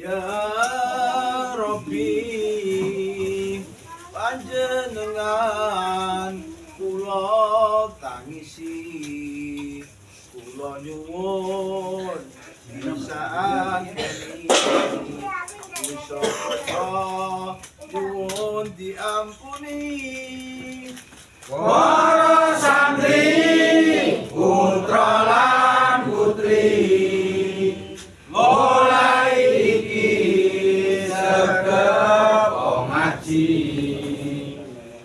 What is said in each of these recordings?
Ya Rabbi panjenengan kula tangisi, kula nyuwun disakeni dosa kula nyuwun diampuni. Para santri putra lan putri mulai iki sregep ngaji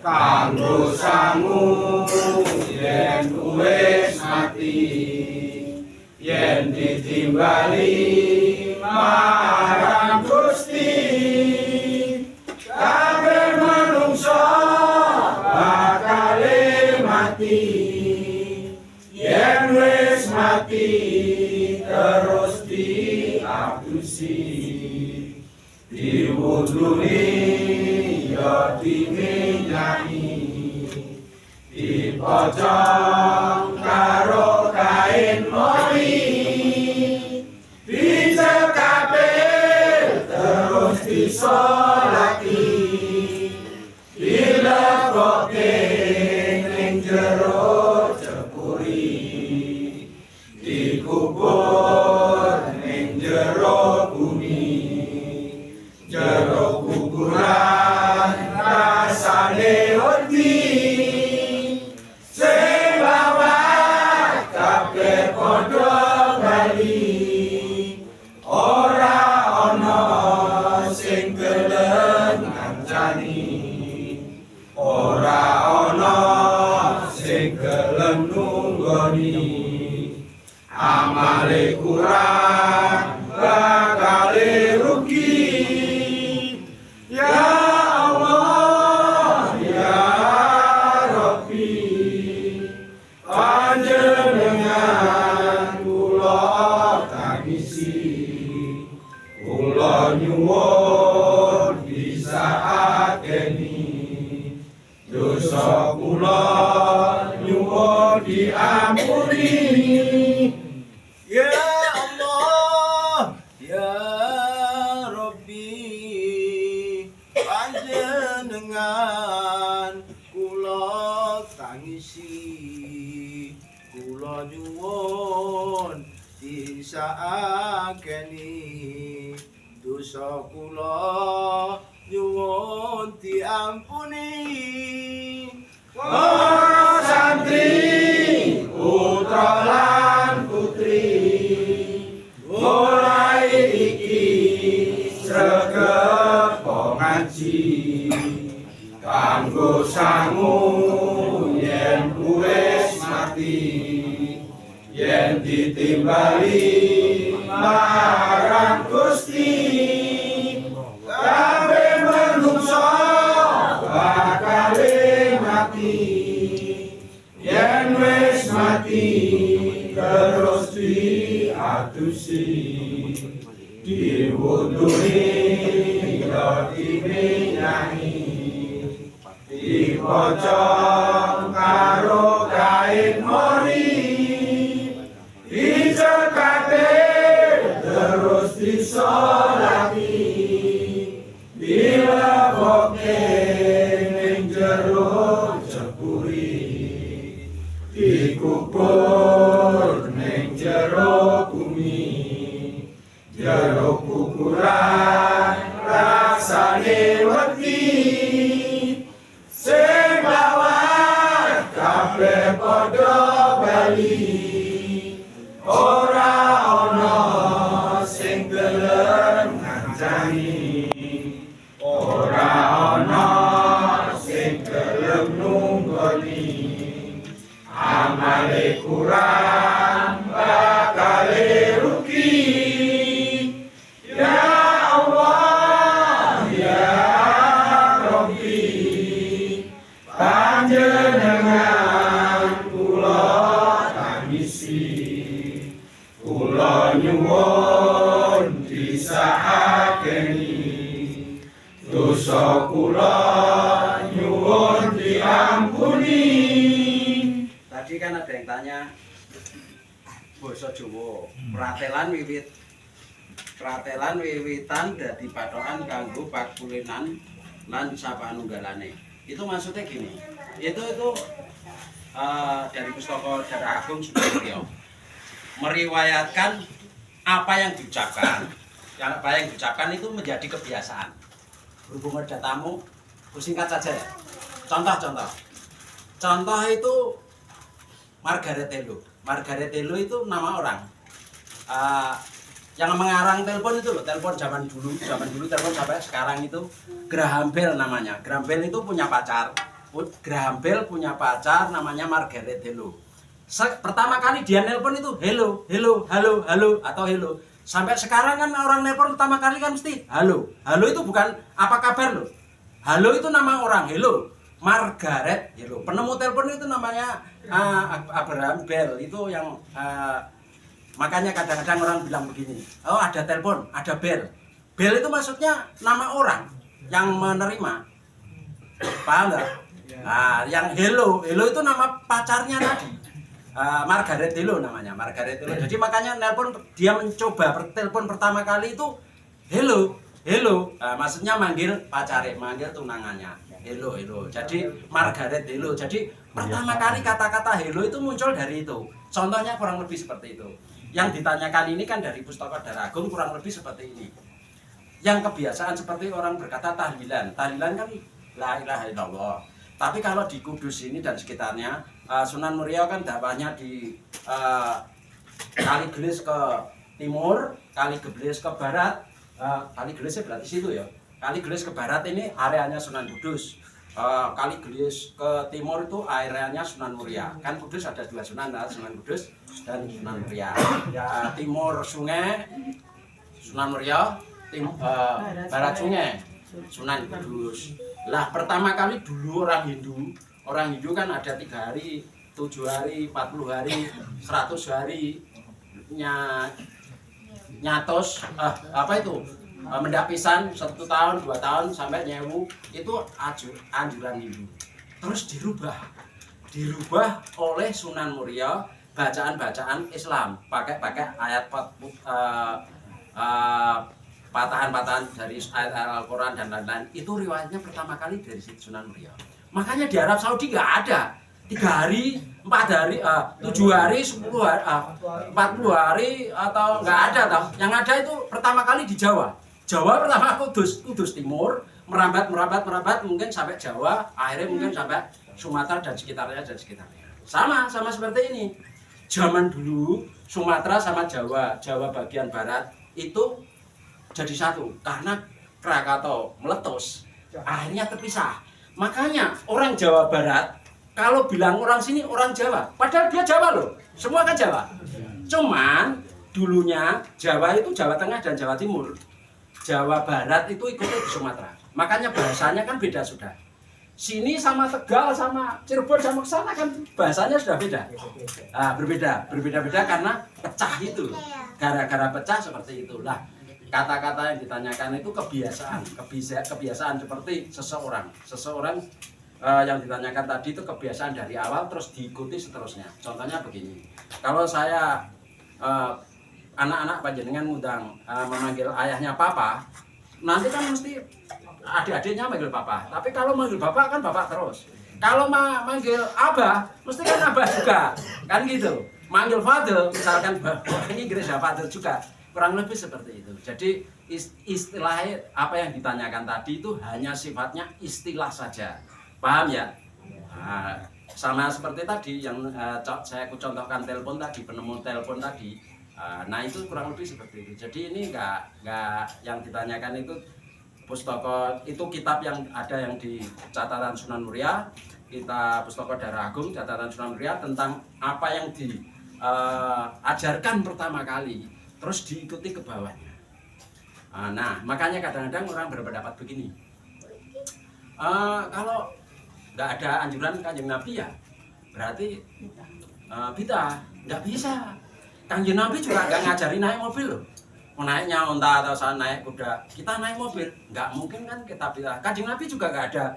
kanggo sangu yen wis mati yen ditimbali marang Gusti kabeh manungsa bakal mati yen wis mati terus diapusi diwuduni ya diminyaki dipocong karo kain mori dicekape terus disolati dilebokke ning jero cepuri dikubur ning jero bumi jero kuburan rasane wedi sing lawat kabeh padha bali ora ana sing gelem ngancani ora ana sing gelem nunggoni amale kurang bakal rugi ya Allah ya Rabbi panjenengan kula tangisi kula nyuwun bisa akeni dosa kula nyuwun diampuni. Ya Allah, ya Rabbi panjenengan kula tangisi kula nyuwun disakeni dosa kula nyuwun diampuni. Para santri putra lan putri mulai iki sregep ngaji kanggo sangu yen wis mati yen ditimbali marang Gusti kabeh manungsa bakal mati yen wis mati terus diadusi diwuduni ya diminyaki dipocong karo kain mori dicekate terus disolati dilebokke ning jero cepuri dikubur ning jero bumi jero kuburan rasane wedi sing lawat kabeh padha bali ora ana sing gelem ngancani ora ana sing gelem nunggoni amale kurang bakal rugi ya Allah ya Rabbi panjenengan kula tangisi kula nyuwun disakeni dosa kula nyuwun diampuni. Tadi kan ada yang tanya basa Jawa, pratelan wiwit pratelan wiwitan dadi patokan kanggo pakulinan lan sapanunggalane. Itu maksudnya gini. Itu dari Pustaka Darah Agung Sunan meriwayatkan apa yang diucapkan. Apa yang diucapkan itu menjadi kebiasaan. Berhubung ada tamu, singkat saja ya. Contoh. Contoh itu Margaret Telo. Margaret Telo itu nama orang. Yang mengarang telepon itu loh, telepon zaman dulu telepon sampai sekarang itu Graham Bell namanya. Graham Bell itu punya pacar. Graham Bell punya pacar namanya Margaret Telo. Pertama kali dia nelpon itu hello atau hello. Sampai sekarang kan orang nelpon pertama kali kan mesti halo. Halo itu bukan apa kabar loh. Halo itu nama orang, hello. Margaret, hello. Penemu telepon itu namanya Abraham Bell. Itu yang makanya kadang-kadang orang bilang begini. Oh, ada telepon, ada bell. Bell itu maksudnya nama orang yang menerima. Paham nggak? Nah, yang hello itu nama pacarnya tadi. Margaret Telo namanya, Margaret Telo. Jadi makanya nelpon, dia mencoba telepon pertama kali itu hello. Maksudnya manggil pacare, manggil tunangannya. Hello. Jadi Margaret Telo. Jadi pertama kali kata-kata hello itu muncul dari itu. Contohnya kurang lebih seperti itu. Yang ditanyakan ini kan dari Pustaka Darah Agung kurang lebih seperti ini. Yang kebiasaan seperti orang berkata tahlilan. Tahlilan kan la ilaha illallah. Tapi kalau di Kudus ini dan sekitarnya, Sunan Muria kan dakwahnya di Kaligelis ke timur, Kaligelis ke barat. Kaligelis berarti situ ya. Kaligelis ke barat ini areanya Sunan Kudus. Kaligelis ke timur itu areanya Sunan Muria. Kan Kudus ada dua Sunan, Sunan Kudus dan Sunan Muria. Ya, timur sungai Sunan Muria, barat sungai Sunan Kudus. Lah pertama kali dulu orang Hindu kan ada 3 hari, 7 hari, 40 hari, 100 hari nyatos mendapisan 1 tahun, 2 tahun sampai nyewu itu anjuran Hindu. Terus dirubah oleh Sunan Muria bacaan-bacaan Islam pakai ayat patahan-patahan dari ayat Al-Quran dan lain-lain. Itu riwayatnya pertama kali dari Sunan Muria. Makanya di Arab Saudi nggak ada 3 hari, 4 hari, 7 hari, 10 hari, 40 hari atau nggak ada tau. Yang ada itu pertama kali di Jawa. Jawa pertama Kudus Timur, merambat mungkin sampai Jawa, akhirnya mungkin sampai Sumatera dan sekitarnya. Sama seperti ini. Zaman dulu Sumatera sama Jawa bagian barat itu jadi satu karena Krakatau meletus, akhirnya terpisah. Makanya orang Jawa Barat kalau bilang orang sini orang Jawa, padahal dia Jawa loh, semua kan Jawa. Cuman dulunya Jawa itu Jawa Tengah dan Jawa Timur, Jawa Barat itu ikutnya di Sumatera. Makanya bahasanya kan beda sudah. Sini sama Tegal sama Cirebon sama kesana kan bahasanya sudah beda. Berbeda karena pecah itu. Gara-gara pecah seperti itulah. Kata-kata yang ditanyakan itu kebiasaan seperti seseorang yang ditanyakan tadi itu kebiasaan dari awal terus diikuti seterusnya. Contohnya begini, kalau saya anak-anak panjenengan ngundang memanggil ayahnya papa, nanti kan mesti adik-adiknya manggil papa. Tapi kalau manggil bapak kan bapak terus. Kalau manggil abah, mesti kan abah juga, kan gitu. Manggil father, misalkan ini Inggris ya father juga. Kurang lebih seperti itu. Jadi istilahnya apa yang ditanyakan tadi itu hanya sifatnya istilah saja. Paham ya? Nah, sama seperti tadi yang saya contohkan telepon tadi, penemu telepon tadi. Nah itu kurang lebih seperti itu. Jadi ini enggak yang ditanyakan itu pustaka itu kitab yang ada yang di catatan Sunan Muria, kita Pustaka Darah Agung catatan Sunan Muria tentang apa yang diajarkan pertama kali. Terus diikuti ke bawahnya. Nah, makanya kadang-kadang orang berpendapat begini. Kalau nggak ada anjuran Kanjeng Nabi ya, berarti bid'ah. Nggak bisa. Kanjeng Nabi juga nggak ngajarin naik mobil loh. Mau naiknya onta atau naik kuda, kita naik mobil. Nggak mungkin kan kita bid'ah. Kanjeng Nabi juga nggak ada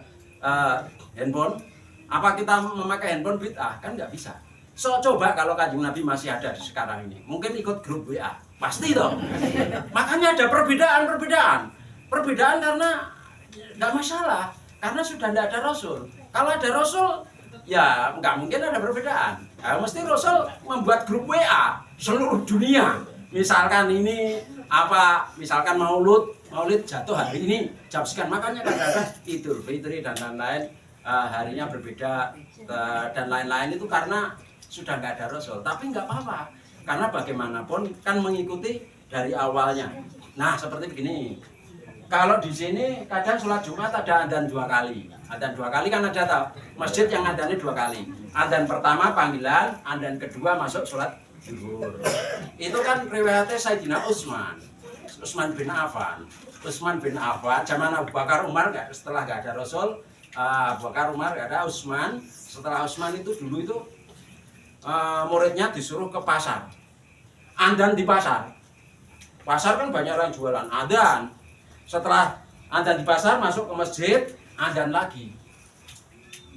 handphone. Apa kita memakai handphone bid'ah? Kan nggak bisa. So coba kalau Kanjeng Nabi masih ada di sekarang ini, mungkin ikut grup WA. Pasti toh. Makanya ada perbedaan karena nggak masalah, karena sudah tidak ada Rasul. Kalau ada Rasul, ya nggak mungkin ada perbedaan. Nah, mesti Rasul membuat grup WA seluruh dunia. Misalkan ini misalkan Maulid jatuh hari ini jam sekian. Makanya kadang-kadang Idul Fitri dan lain-lain harinya berbeda dan lain-lain itu karena sudah nggak ada Rasul. Tapi nggak apa-apa, karena bagaimanapun kan mengikuti dari awalnya. Nah seperti begini. Kalau di sini kadang sholat Jumat ada adzan 2 kali. Adzan 2 kali kan ada tahu. Masjid yang adzannya 2 kali. Adzan pertama panggilan, adzan kedua masuk sholat zuhur. Itu kan riwayatnya Sayyidina Utsman bin Affan. Utsman bin Affan zaman Abu Bakar Umar setelah nggak ada Rasul, Abu Bakar Umar nggak ada Utsman. Setelah Utsman itu dulu itu muridnya disuruh ke pasar. Adzan di pasar. Pasar kan banyak orang jualan. Adzan. Setelah adzan di pasar masuk ke masjid, adzan lagi.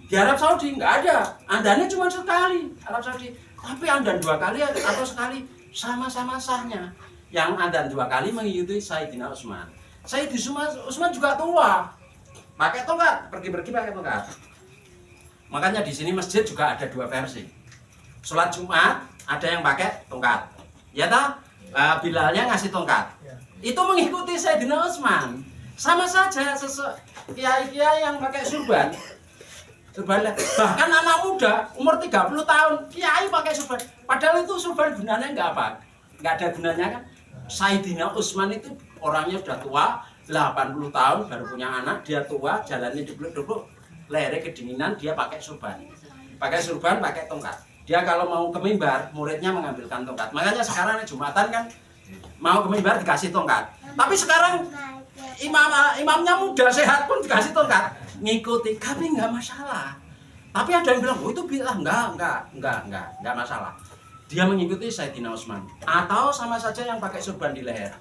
Di Arab Saudi nggak ada, adzannya cuma sekali Arab Saudi. Tapi adzan 2 kali atau sekali sama-sama sahnya. Yang adzan 2 kali mengikuti Sayyidina Utsman. Sayyidina Utsman juga tua, pakai tongkat, pergi-pergi pakai tongkat. Makanya di sini masjid juga ada 2 versi. Sholat Jumat ada yang pakai tongkat, ya toh? Bilalnya ngasih tongkat. Itu mengikuti Sayyidina Utsman. Sama saja kiai-kiai yang pakai surban. Bahkan anak muda umur 30 tahun kiai pakai surban. Padahal itu surban gunanya nggak ada gunanya kan. Sayyidina Utsman itu orangnya udah tua, 80 tahun baru punya anak, dia tua, jalannya dubluk-dubluk, lehernya kedinginan, dia pakai surban. Pakai tongkat. Dia kalau mau ke mimbar, muridnya mengambilkan tongkat. Makanya sekarang Jumatan kan mau ke mimbar dikasih tongkat. Tapi sekarang imamnya muda sehat pun dikasih tongkat, ngikuti. Tapi nggak masalah. Tapi ada yang bilang, oh itu bilang nggak masalah. Dia mengikuti Sayyidina Utsman. Atau sama saja yang pakai surban di leher.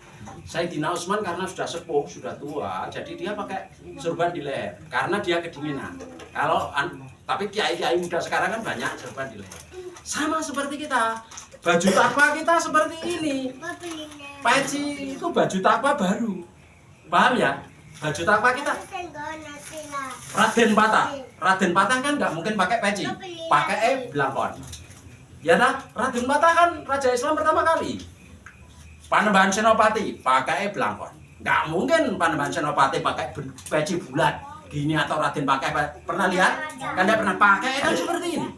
Sayyidina Utsman karena sudah sepuh, sudah tua, jadi dia pakai surban di leher karena dia kedinginan. Tapi kiai-kiai muda sekarang kan banyak surban di leher. Sama seperti kita. Baju takwa kita seperti ini. Peci itu baju takwa baru. Paham ya? Baju takwa kita. Raden Patah kan nggak mungkin pakai peci, pakai belangkon. Ya nah, Raden Patah kan Raja Islam pertama kali. Panembahan Senopati pakai belangkon. Nggak mungkin Panembahan Senopati pakai peci bulat gini atau Raden pakai. Pernah lihat? Kan dia pernah pakai kan seperti ini.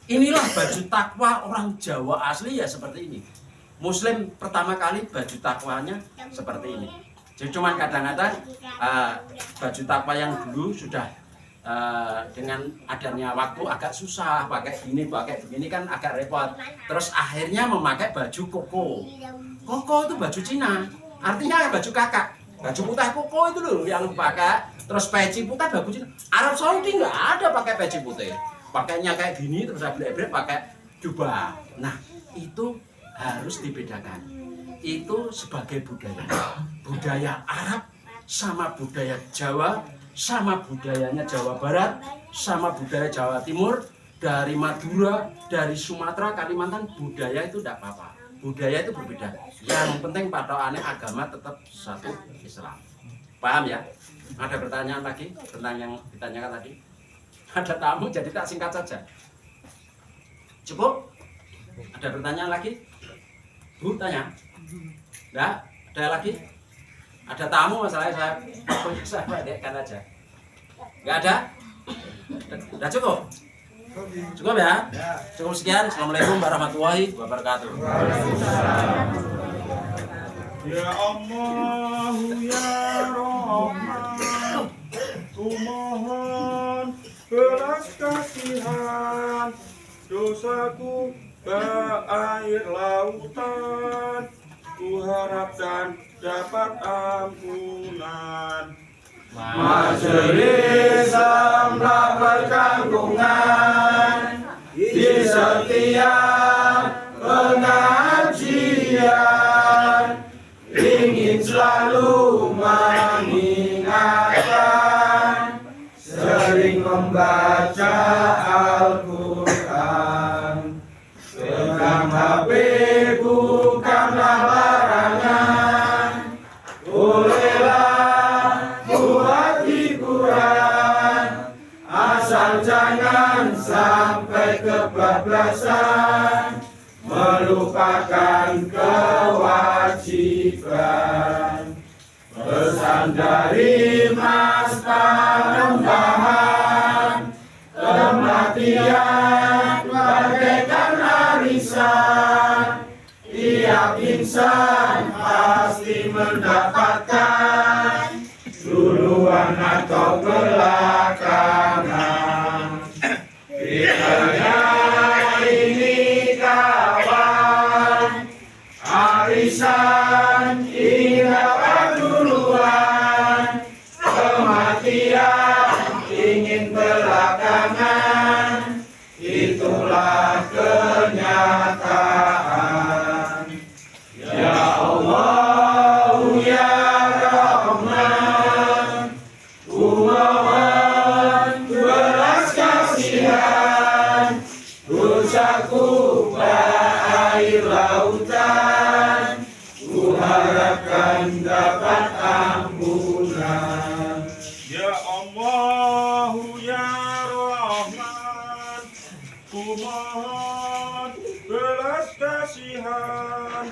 Inilah baju takwa orang Jawa asli ya seperti ini. Muslim pertama kali baju takwanya seperti ini. Jadi cuman kadang-kadang baju takwa yang dulu sudah dengan adanya waktu agak susah, pakai begini kan agak repot. Terus akhirnya memakai baju koko. Koko itu baju Cina, artinya baju kakak. Baju putih koko itu loh yang pakai. Terus peci putih baju Cina. Arab Saudi nggak ada pakai peci putih. Pakainya kayak gini terus ablek-ablek pakai jubah. Nah itu harus dibedakan. Itu sebagai budaya Arab sama budaya Jawa, sama budayanya Jawa Barat, sama budaya Jawa Timur, dari Madura, dari Sumatera, Kalimantan, budaya itu tidak apa-apa. Budaya itu berbeda. Yang penting patokannya agama tetap satu, Islam. Paham ya? Ada pertanyaan lagi tentang yang ditanyakan tadi? Ada tamu jadi tak singkat saja. Cukup? Ada pertanyaan lagi? Bu tanya? Enggak? Ada lagi? Ada tamu masalahnya saya pendekkan aja. Enggak ada? Udah cukup? Cukup ya? Cukup sekian. Assalamualaikum warahmatullahi wabarakatuh. Ya Allah ya Rahman, kumohon belas kasihan, dosaku air lautan, ku harapkan dapat ampunan. Majelis melakukan kungan di setiap pengajian, ingin selalu mengingatkan, sering membaca Al-Quran. Pegang HP bukanlah barang kebablasan, melupakan kewajiban. Pesan dari Mas Panembahan, kematian bagaikan arisan, tiap insan pasti mendapatkan, duluan atau belakangan. Pikirnya ini kawan, arisan ini dapat duluan, kematian ingin belakangan, itulah kenyataan. Ya Allah, ya Rahman, ku mohon belas kasihan, dosaku air lautan, ku harapkan dapat ampunan. Ya Allah, ya Rahman, ku mohon belas kasihan,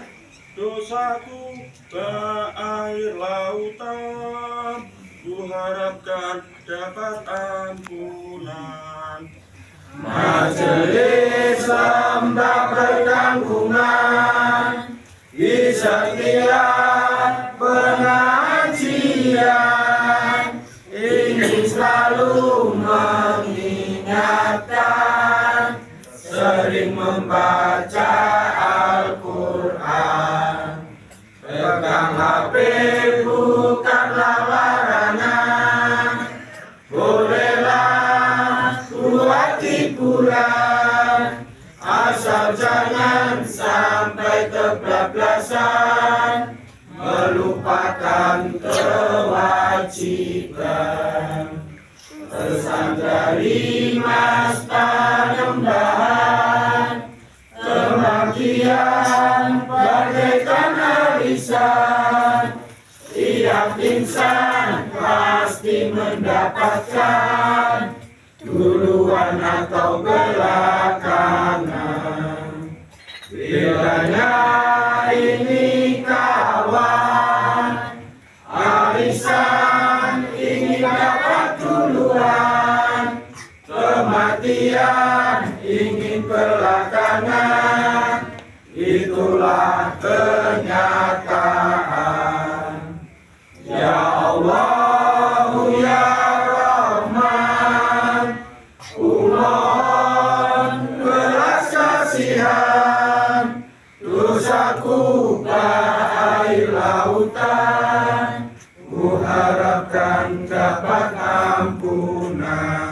dosaku ke air lautan, ku harapkan dapat ampunan. Majelis lembah perkampungan, di setiap pengajian, ingin selalu mengingatkan, sering membaca Al-Quran. Pegang HP bukanlah larangan, bolehlah buat hiburan, asal jangan sampai kebablasan, melupakan kewajiban. Pesan dari Mas Panembahan, kematian bagaikan arisan, tiap insan pasti mendapatkan, duluan atau belakangan. Bilanya ini kawan, arisan ingin dapat duluan, kematian ingin belakangan, itulah kenyataan. Ya Allah, ya Rahman, ku mohon belas kasihan, dosaku air lautan, ku harapkan dapat ampunan.